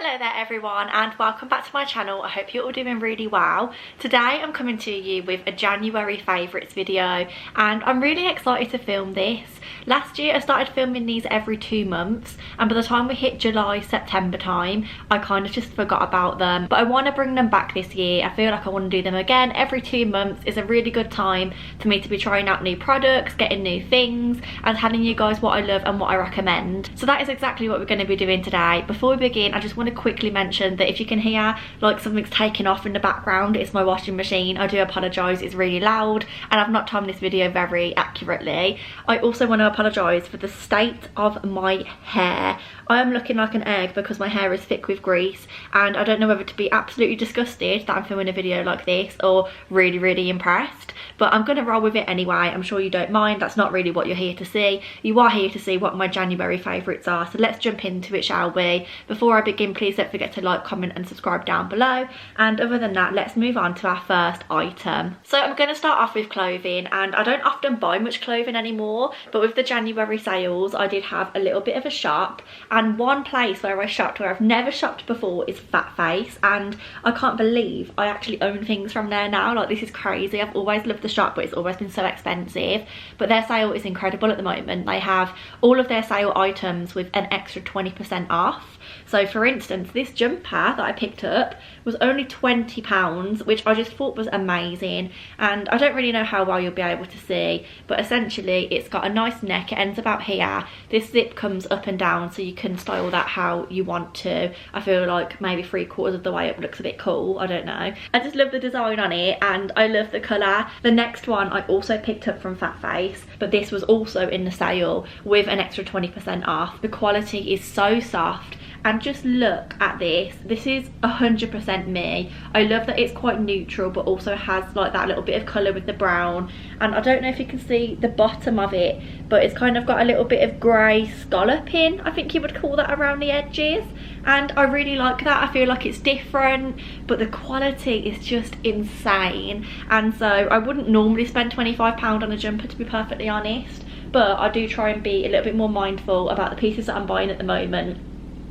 Hello there everyone and welcome back to my channel. I hope you're all doing really well. Today I'm coming to you with a January favourites video and I'm really excited to film this. Last year I started filming these every 2 months and by the time we hit July, September time I kind of just forgot about them, but I want to bring them back this year. I feel like I want to do them again every 2 months. Is a really good time for me to be trying out new products, getting new things and telling you guys what I love and what I recommend. So that is exactly what we're going to be doing today. Before we begin, I just want to quickly mention that if you can hear like something's taking off in the background, it's my washing machine. I do apologise, it's really loud and I've not timed this video very accurately. I also want to apologise for the state of my hair. I am looking like an egg because my hair is thick with grease and I don't know whether to be absolutely disgusted that I'm filming a video like this or really impressed, but I'm going to roll with it anyway. I'm sure you don't mind. That's not really what you're here to see. You are here to see what my January favourites are, so let's jump into it, shall we? Before I begin, please don't forget to like, comment and subscribe down below, and other than that, let's move on to our first item. So I'm going to start off with clothing, and I don't often buy much clothing anymore, but with the January sales I did have a little bit of a shop, and one place where I shopped where I've never shopped before is Fat Face, and I can't believe I actually own things from there now. Like, this is crazy. I've always loved the shop but it's always been so expensive, but their sale is incredible at the moment. They have all of their sale items with an extra 20% off. So for instance, this jumper that I picked up was only £20, which I just thought was amazing, and I don't really know how well you'll be able to see, but essentially it's got a nice neck. It ends about here. This zip comes up and down so you can style that how you want to. I feel like maybe 3/4 of the way up looks a bit cool, I don't know. I just love the design on it and I love the colour. The next one I also picked up from Fat Face, but this was also in the sale with an extra 20% off. The quality is so soft, and just look at this. This is 100% me. I love that it's quite neutral but also has like that little bit of colour with the brown, and I don't know if you can see the bottom of it, but it's kind of got a little bit of grey scalloping, I think you would call that, around the edges, and I really like that. I feel like it's different, but the quality is just insane, and so I wouldn't normally spend £25 on a jumper, to be perfectly honest, but I do try and be a little bit more mindful about the pieces that I'm buying at the moment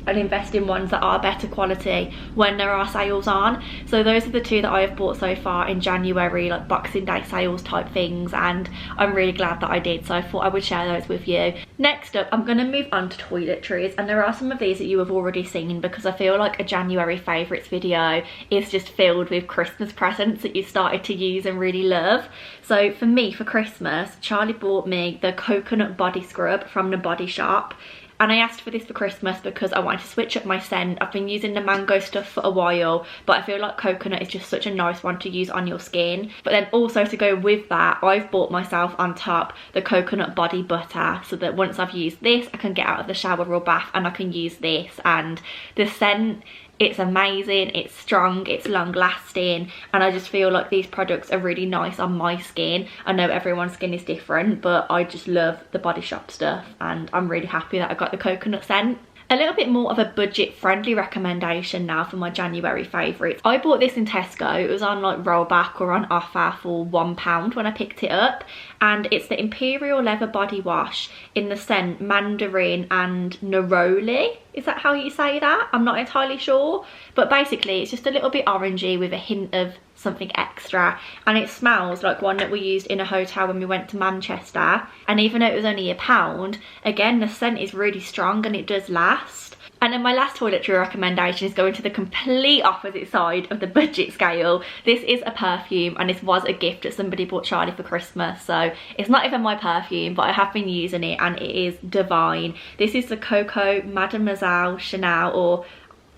and invest in ones that are better quality when there are sales on. So those are the two that I have bought so far in January, like Boxing Day sales type things, and I'm really glad that I did, so I thought I would share those with you. Next up, I'm going to move on to toiletries, and there are some of these that you have already seen because I feel like a January favourites video is just filled with Christmas presents that you started to use and really love. So for me, for Christmas, Charlie bought me the coconut body scrub from the Body Shop. And I asked for this for Christmas because I wanted to switch up my scent. I've been using the mango stuff for a while, but I feel like coconut is just such a nice one to use on your skin. But then also to go with that, I've bought myself on top the coconut body butter, so that once I've used this, I can get out of the shower or bath and I can use this. And the scent, it's amazing, it's strong, it's long lasting, and I just feel like these products are really nice on my skin. I know everyone's skin is different, but I just love the Body Shop stuff and I'm really happy that I got the coconut scent. A little bit more of a budget friendly recommendation now for my January favourites. I bought this in Tesco. It was on like rollback or on offer for £1 when I picked it up, and it's the Imperial Leather Body Wash in the scent Mandarin and Neroli. Is that how you say that? I'm not entirely sure, but basically it's just a little bit orangey with a hint of something extra, and it smells like one that we used in a hotel when we went to Manchester. And even though it was only £1, again the scent is really strong and it does last. And then my last toiletry recommendation is going to the complete opposite side of the budget scale. This is a perfume, and this was a gift that somebody bought Charlie for Christmas, so it's not even my perfume, but I have been using it and it is divine. This is the Coco Mademoiselle Chanel, or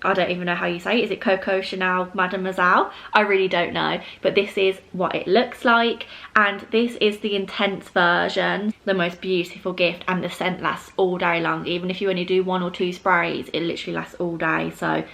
I don't even know how you say it. Is it Coco Chanel Mademoiselle? I really don't know, but this is what it looks like, and this is the intense version. The most beautiful gift, and the scent lasts all day long. Even if you only do 1 or 2 sprays, it literally lasts all day, so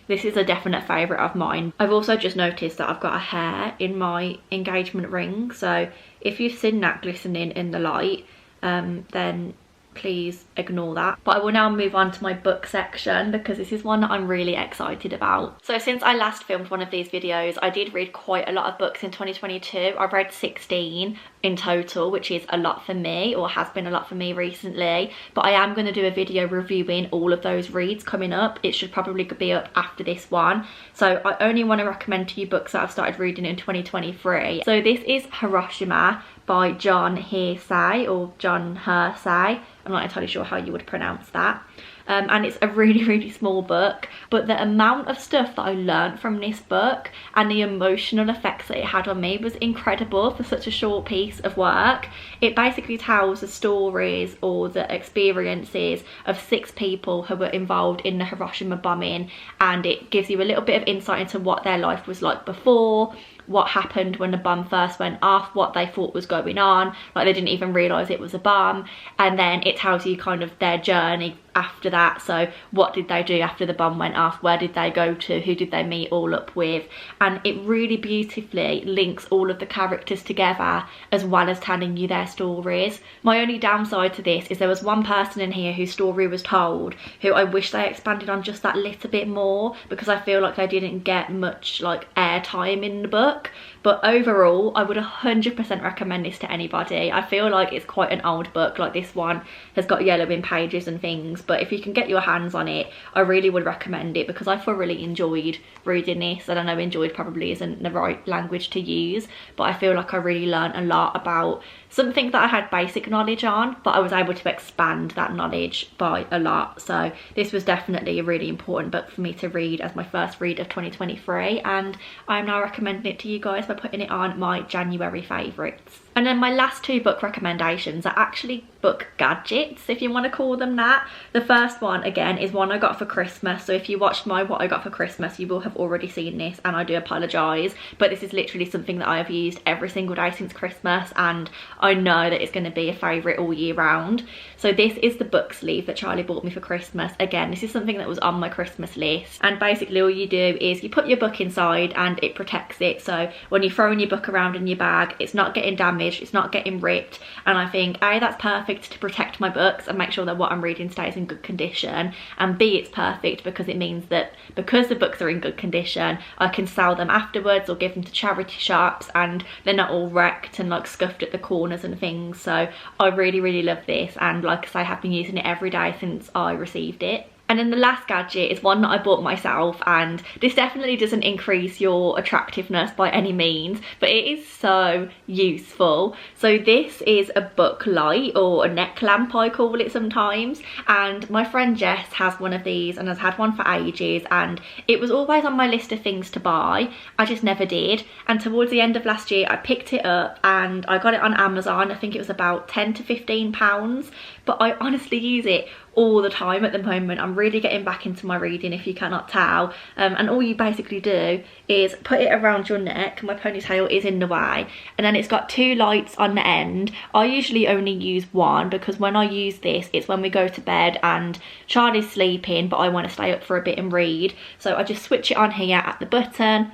this is a definite favourite of mine. I've also just noticed that I've got a hair in my engagement ring, so if you've seen that glistening in the light, then please ignore that. But I will now move on to my book section because this is one that I'm really excited about. So since I last filmed one of these videos, I did read quite a lot of books in 2022. I've read 16 in total, which is a lot for me, or has been a lot for me recently. But I am going to do a video reviewing all of those reads coming up. It should probably be up after this one. So I only want to recommend to you books that I've started reading in 2023. So this is Hiroshima by John Hersey, or John Hersey. I'm not entirely sure how you would pronounce that. And it's a really small book, but the amount of stuff that I learned from this book and the emotional effects that it had on me was incredible for such a short piece of work. It basically tells the stories or the experiences of 6 people who were involved in the Hiroshima bombing, and it gives you a little bit of insight into what their life was like before, what happened when the bomb first went off, what they thought was going on, like they didn't even realise it was a bomb, and then it tells you kind of their journey after that. So what did they do after the bomb went off, where did they go to, who did they meet all up with, and it really beautifully links all of the characters together as well as telling you their stories. My only downside to this is there was one person in here whose story was told who I wish they expanded on just that little bit more, because I feel like they didn't get much like airtime in the book. But overall, I would 100% recommend this to anybody. I feel like it's quite an old book, like this one has got yellowing pages and things, but if you can get your hands on it, I really would recommend it because I thoroughly enjoyed reading this. I don't know, enjoyed probably isn't the right language to use, but I feel like I really learned a lot about something that I had basic knowledge on, but I was able to expand that knowledge by a lot. So this was definitely a really important book for me to read as my first read of 2023, and I'm now recommending it to you guys by putting it on my January favourites. And then my last 2 book recommendations are actually book gadgets, if you want to call them that. The first one, again, is one I got for Christmas. So if you watched my what I got for Christmas, you will have already seen this, and I do apologise. But this is literally something that I have used every single day since Christmas, and I know that it's going to be a favourite all year round. So this is the book sleeve that Charlie bought me for Christmas. Again, this is something that was on my Christmas list. And basically all you do is you put your book inside and it protects it. So when you're throwing your book around in your bag, it's not getting damaged, it's not getting ripped. And I think A, that's perfect to protect my books and make sure that what I'm reading stays in good condition, and B, it's perfect because it means that because the books are in good condition, I can sell them afterwards or give them to charity shops and they're not all wrecked and like scuffed at the corners and things. So I really love this, and like I say, I have been using it every day since I received it. And then the last gadget is one that I bought myself, and this definitely doesn't increase your attractiveness by any means, but it is so useful. So this is a book light, or a neck lamp I call it sometimes, and my friend Jess has one of these and has had one for ages, and it was always on my list of things to buy. I just never did, and towards the end of last year I picked it up and I got it on Amazon. I think it was about £10 to £15, but I honestly use it all the time at the moment. I'm really getting back into my reading, if you cannot tell, and all you basically do is put it around your neck. My ponytail is in the way, and then it's got 2 lights on the end. I usually only use one because when I use this, it's when we go to bed and Charlie's sleeping but I want to stay up for a bit and read. So I just switch it on here at the button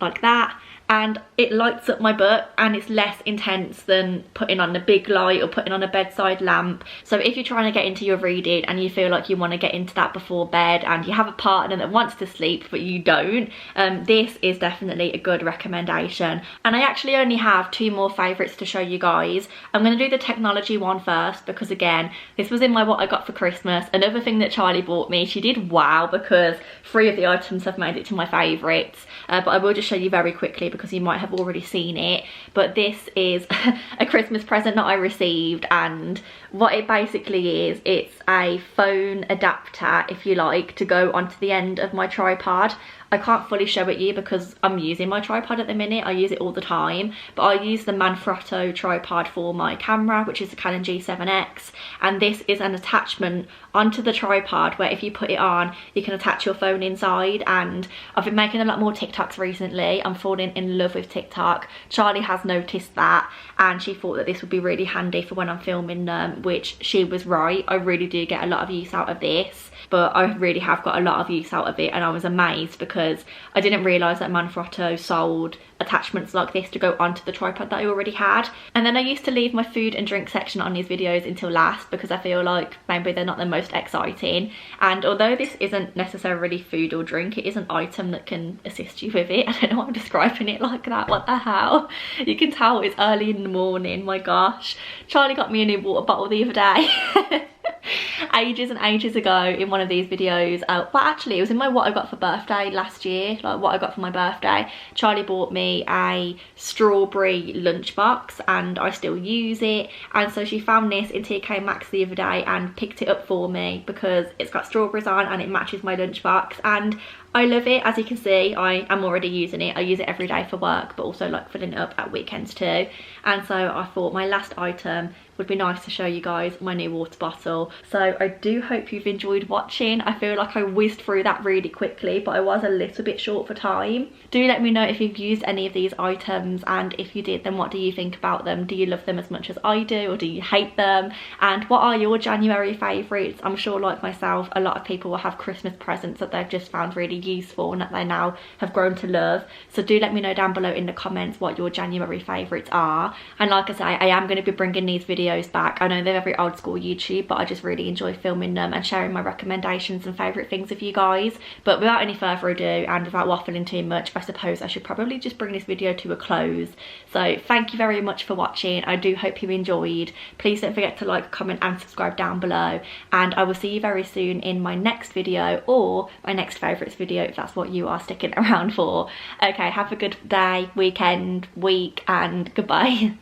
like that, and it lights up my book, and it's less intense than putting on a big light or putting on a bedside lamp. So if you're trying to get into your reading and you feel like you want to get into that before bed and you have a partner that wants to sleep but you don't, this is definitely a good recommendation. And I actually only have 2 more favourites to show you guys. I'm going to do the technology one first because again, this was in my what I got for Christmas. Another thing that Charlie bought me, she did wow because 3 of the items have made it to my favourites, but I will just show you very quickly because you might have already seen it. But this is a Christmas present that I received, and what it basically is, it's a phone adapter, if you like, to go onto the end of my tripod. I can't fully show it you because I'm using my tripod at the minute. I use it all the time, but I use the Manfrotto tripod for my camera, which is the Canon G7X, and this is an attachment onto the tripod where if you put it on, you can attach your phone inside. And I've been making a lot more TikToks recently. I'm falling in in love with TikTok. Charlie has noticed that, and she thought that this would be really handy for when I'm filming them, which she was right. I really do get a lot of use out of this, but I really have got a lot of use out of it, and I was amazed because I didn't realise that Manfrotto sold attachments like this to go onto the tripod that I already had. And then I used to leave my food and drink section on these videos until last because I feel like maybe they're not the most exciting, and although this isn't necessarily food or drink, it is an item that can assist you with it. I don't know why I'm describing it like that, what the hell. You can tell it's early in the morning, my gosh. Charlie got me a new water bottle the other day. Ages and ages ago in one of these videos, well actually it was in my what I got for birthday last year, like what I got for my birthday. Charlie bought me a strawberry lunchbox and I still use it, and so she found this in TK Maxx the other day and picked it up for me because it's got strawberries on and it matches my lunchbox, and I love it. As you can see, I am already using it. I use it every day for work, but also like filling it up at weekends too. And so I thought my last item would be nice to show you guys my new water bottle. So I do hope you've enjoyed watching. I feel like I whizzed through that really quickly, but I was a little bit short for time. Do let me know if you've used any of these items, and if you did, then what do you think about them? Do you love them as much as I do, or do you hate them? And what are your January favourites? I'm sure, like myself, a lot of people will have Christmas presents that they've just found really useful and that they now have grown to love. So do let me know down below in the comments what your January favourites are. And like I say, I am going to be bringing these videos back. I know they're very old school YouTube, but I just really enjoy filming them and sharing my recommendations and favourite things with you guys. But without any further ado, and without waffling too much, I suppose I should probably just bring this video to a close. So thank you very much for watching. I do hope you enjoyed. Please don't forget to like, comment and subscribe down below, and I will see you very soon in my next video, or my next favourites video if that's what you are sticking around for. Okay, have a good day, weekend, week, and goodbye.